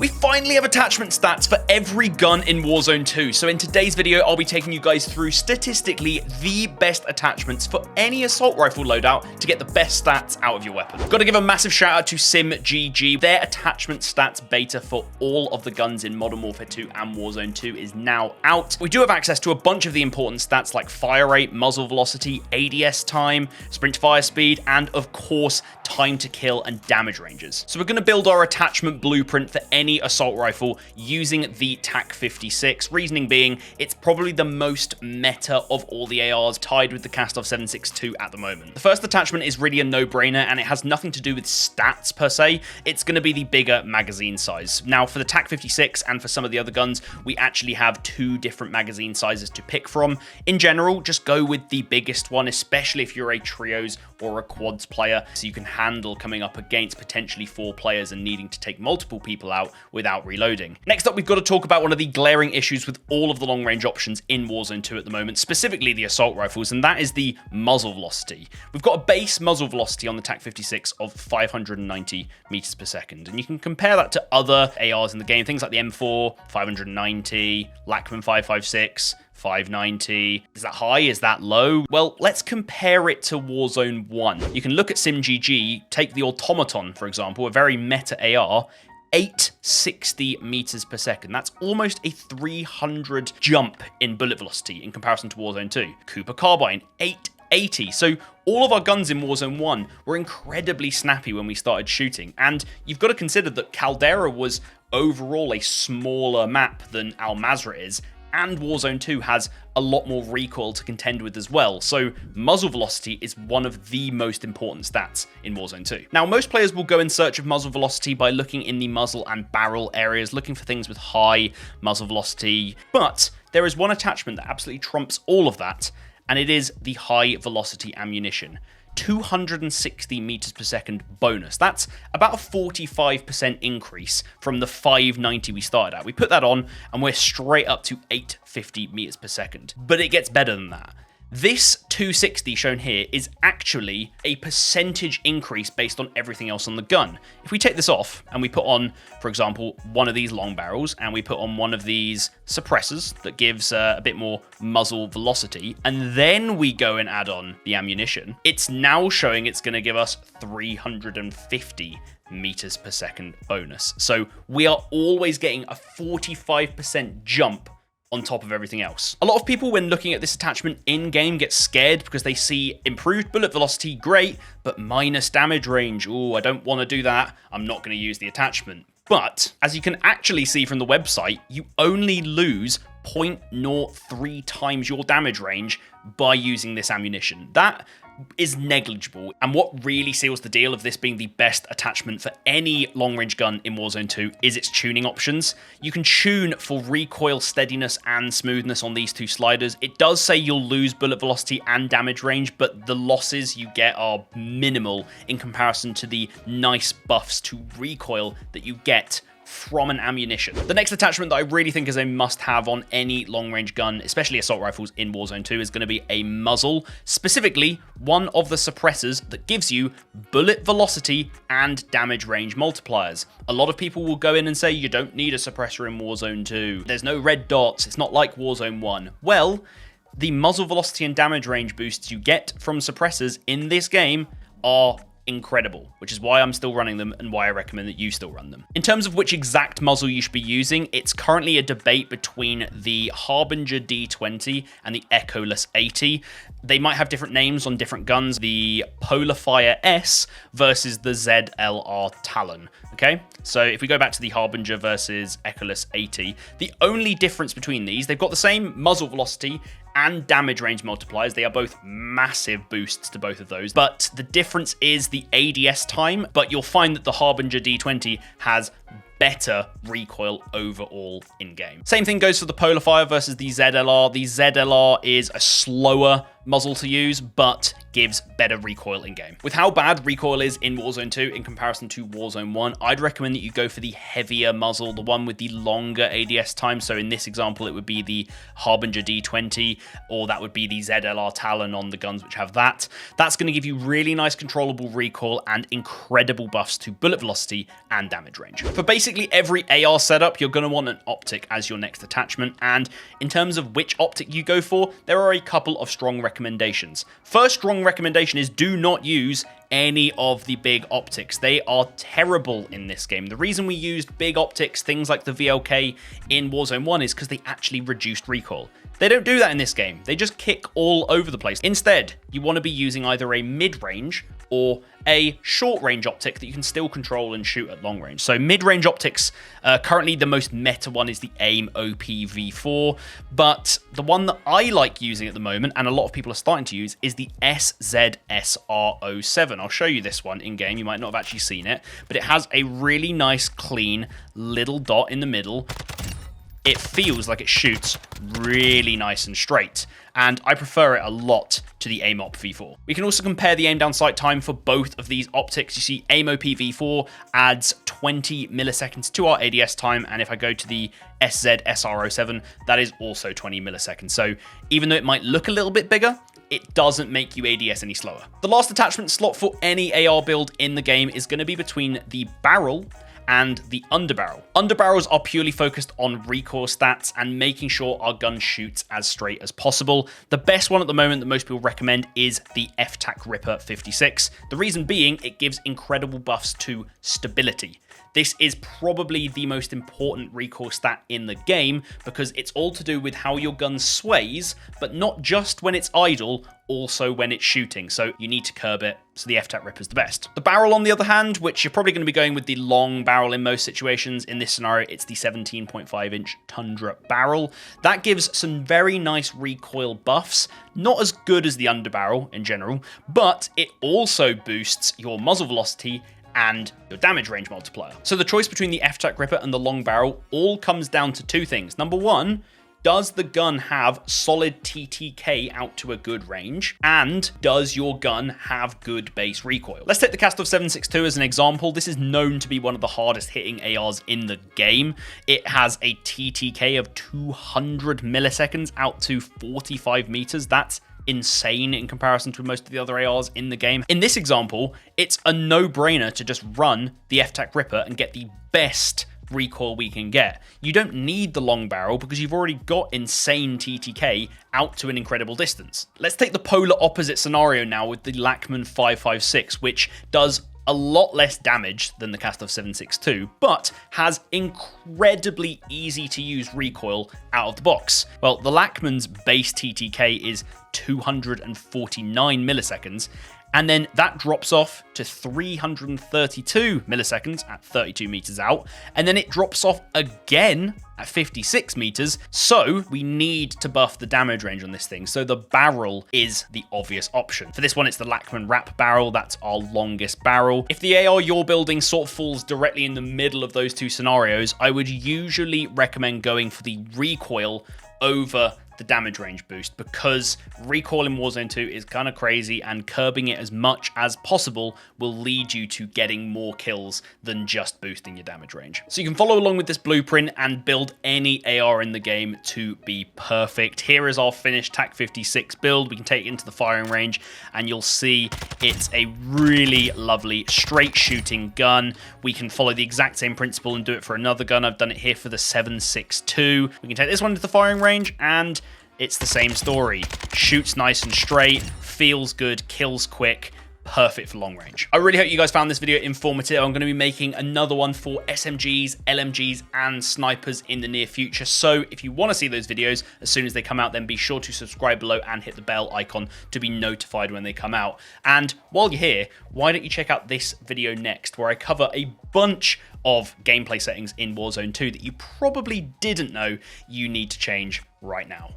We finally have attachment stats for every gun in Warzone 2. So in today's video, I'll be taking you guys through statistically the best attachments for any assault rifle loadout to get the best stats out of your weapon. Got to give a massive shout out to SimGG. Their attachment stats beta for all of the guns in Modern Warfare 2 and Warzone 2 is now out. We do have access to a bunch of the important stats like fire rate, muzzle velocity, ADS time, sprint to fire speed, and of course, time to kill and damage ranges. So we're going to build our attachment blueprint for any assault rifle using the TAC-56, reasoning being it's probably the most meta of all the ARs, tied with the Kastov 7.62 at the moment. The first attachment is really a no-brainer, and it has nothing to do with stats per se. It's going to be the bigger magazine size. Now for the TAC-56 and for some of the other guns, we actually have two different magazine sizes to pick from. In general, just go with the biggest one, especially if you're a trios or a quads player, so you can handle coming up against potentially 4 players and needing to take multiple people out without reloading. Next up, we've got to talk about one of the glaring issues with all of the long-range options in Warzone 2 at the moment, specifically the assault rifles, and that is the muzzle velocity. We've got a base muzzle velocity on the TAC-56 of 590 meters per second, and you can compare that to other ARs in the game, things like the M4, 590, Lachmann 5.56, 590. Is that high? Is that low? Well, let's compare it to Warzone 1. You can look at SimGG, take the Automaton, for example, a very meta AR, 860 meters per second. That's almost a 300 jump in bullet velocity in comparison to Warzone 2. Cooper Carbine, 880. So all of our guns in Warzone 1 were incredibly snappy when we started shooting. And you've got to consider that Caldera was overall a smaller map than Al Mazrah is, and Warzone 2 has a lot more recoil to contend with as well, so muzzle velocity is one of the most important stats in Warzone 2. Now, most players will go in search of muzzle velocity by looking in the muzzle and barrel areas, looking for things with high muzzle velocity, but there is one attachment that absolutely trumps all of that, and it is the high velocity ammunition. 260 meters per second bonus. That's about a 45% increase from the 590 we started at. We put that on and we're straight up to 850 meters per second. But it gets better than that. This 260 shown here is actually a percentage increase based on everything else on the gun. If we take this off and we put on, for example, one of these long barrels and we put on one of these suppressors that gives a bit more muzzle velocity, and then we go and add on the ammunition, it's now showing it's going to give us 350 meters per second bonus. So we are always getting a 45% jump on top of everything else. A lot of people, when looking at this attachment in-game, get scared because they see improved bullet velocity, great, but minus damage range. Ooh, I don't want to do that. I'm not going to use the attachment. But as you can actually see from the website, you only lose 0.03 times your damage range by using this ammunition. That is negligible, and what really seals the deal of this being the best attachment for any long-range gun in Warzone 2 is its tuning options. You can tune for recoil, steadiness, and smoothness on these two sliders. It does say you'll lose bullet velocity and damage range, but the losses you get are minimal in comparison to the nice buffs to recoil that you get from an ammunition. The next attachment that I really think is a must-have on any long-range gun, especially assault rifles in Warzone 2, is going to be a muzzle, specifically one of the suppressors that gives you bullet velocity and damage range multipliers. A lot of people will go in and say you don't need a suppressor in Warzone 2. There's no red dots. It's not like Warzone 1. Well, the muzzle velocity and damage range boosts you get from suppressors in this game are incredible, which is why I'm still running them and why I recommend that you still run them. In terms of which exact muzzle you should be using, it's currently a debate between the Harbinger D20 and the Echoless 80. They might have different names on different guns, the Polarfire S versus the ZLR Talon. Okay, so if we go back to the Harbinger versus Echoless 80, the only difference between these, they've got the same muzzle velocity and damage range multipliers. They are both massive boosts to both of those, but the difference is the ADS time, but you'll find that the Harbinger D20 has better recoil overall in-game. Same thing goes for the Polarfire versus the ZLR. The ZLR is a slower muzzle to use, but gives better recoil in game. With how bad recoil is in Warzone 2 in comparison to Warzone 1, I'd recommend that you go for the heavier muzzle, the one with the longer ADS time. So in this example, it would be the Harbinger D20, or that would be the ZLR Talon on the guns which have that. That's going to give you really nice controllable recoil and incredible buffs to bullet velocity and damage range. For basically every AR setup, you're going to want an optic as your next attachment, and in terms of which optic you go for, there are a couple of strong recommendations. First strong recommendation is do not use any of the big optics. They are terrible in this game. The reason we used big optics, things like the VLK in Warzone 1, is because they actually reduced recoil. They don't do that in this game. They just kick all over the place. Instead, you want to be using either a mid-range or a short-range optic that you can still control and shoot at long range. So mid-range optics, currently the most meta one is the AIM OP-V4, but the one that I like using at the moment, and a lot of people are starting to use, is the SZSR07. I'll show you this one in-game. You might not have actually seen it, but it has a really nice, clean little dot in the middle. It feels like it shoots really nice and straight, and I prefer it a lot to the AIM OP-V4. We can also compare the aim down sight time for both of these optics. You see AIM OP-V4 adds 20 milliseconds to our ADS time, and if I go to the SZSR07, that is also 20 milliseconds. So even though it might look a little bit bigger, it doesn't make you ADS any slower. The last attachment slot for any AR build in the game is going to be between the barrel and the underbarrel. Underbarrels are purely focused on recoil stats and making sure our gun shoots as straight as possible. The best one at the moment that most people recommend is the FTAC Ripper 56. The reason being, it gives incredible buffs to stability. This is probably the most important recoil stat in the game because it's all to do with how your gun sways, but not just when it's idle, also when it's shooting. So you need to curb it. So the FTAC Ripper is the best. The barrel, on the other hand, which you're probably going to be going with the long barrel in most situations. In this scenario, it's the 17.5-inch Tundra barrel. That gives some very nice recoil buffs. Not as good as the underbarrel in general, but it also boosts your muzzle velocity and your damage range multiplier. So the choice between the FTAC Ripper and the long barrel all comes down to two things. Number one, does the gun have solid TTK out to a good range? And does your gun have good base recoil? Let's take the Kastov 762 as an example. This is known to be one of the hardest hitting ARs in the game. It has a TTK of 200 milliseconds out to 45 meters. That's insane in comparison to most of the other ARs in the game. In this example, it's a no-brainer to just run the FTAC Ripper and get the best recoil we can get. You don't need the long barrel because you've already got insane TTK out to an incredible distance. Let's take the polar opposite scenario now with the Lachmann 556, which does a lot less damage than the Kastov 762, but has incredibly easy to use recoil out of the box. Well, the Lachmann's base TTK is 249 milliseconds, and then that drops off to 332 milliseconds at 32 meters out, and then it drops off again at 56 meters, so we need to buff the damage range on this thing, so the barrel is the obvious option. For this one, it's the Lachmann wrap barrel. That's our longest barrel. If the AR you're building sort of falls directly in the middle of those two scenarios, I would usually recommend going for the recoil over the damage range boost, because recoil in Warzone 2 is kind of crazy, and curbing it as much as possible will lead you to getting more kills than just boosting your damage range. So you can follow along with this blueprint and build any AR in the game to be perfect. Here is our finished TAC 56 build. We can take it into the firing range and you'll see it's a really lovely straight shooting gun. We can follow the exact same principle and do it for another gun. I've done it here for the 762. We can take this one to the firing range and it's the same story. Shoots nice and straight, feels good, kills quick, perfect for long range. I really hope you guys found this video informative. I'm going to be making another one for SMGs, LMGs, and snipers in the near future. So if you want to see those videos as soon as they come out, then be sure to subscribe below and hit the bell icon to be notified when they come out. And while you're here, why don't you check out this video next, where I cover a bunch of gameplay settings in Warzone 2 that you probably didn't know you need to change right now.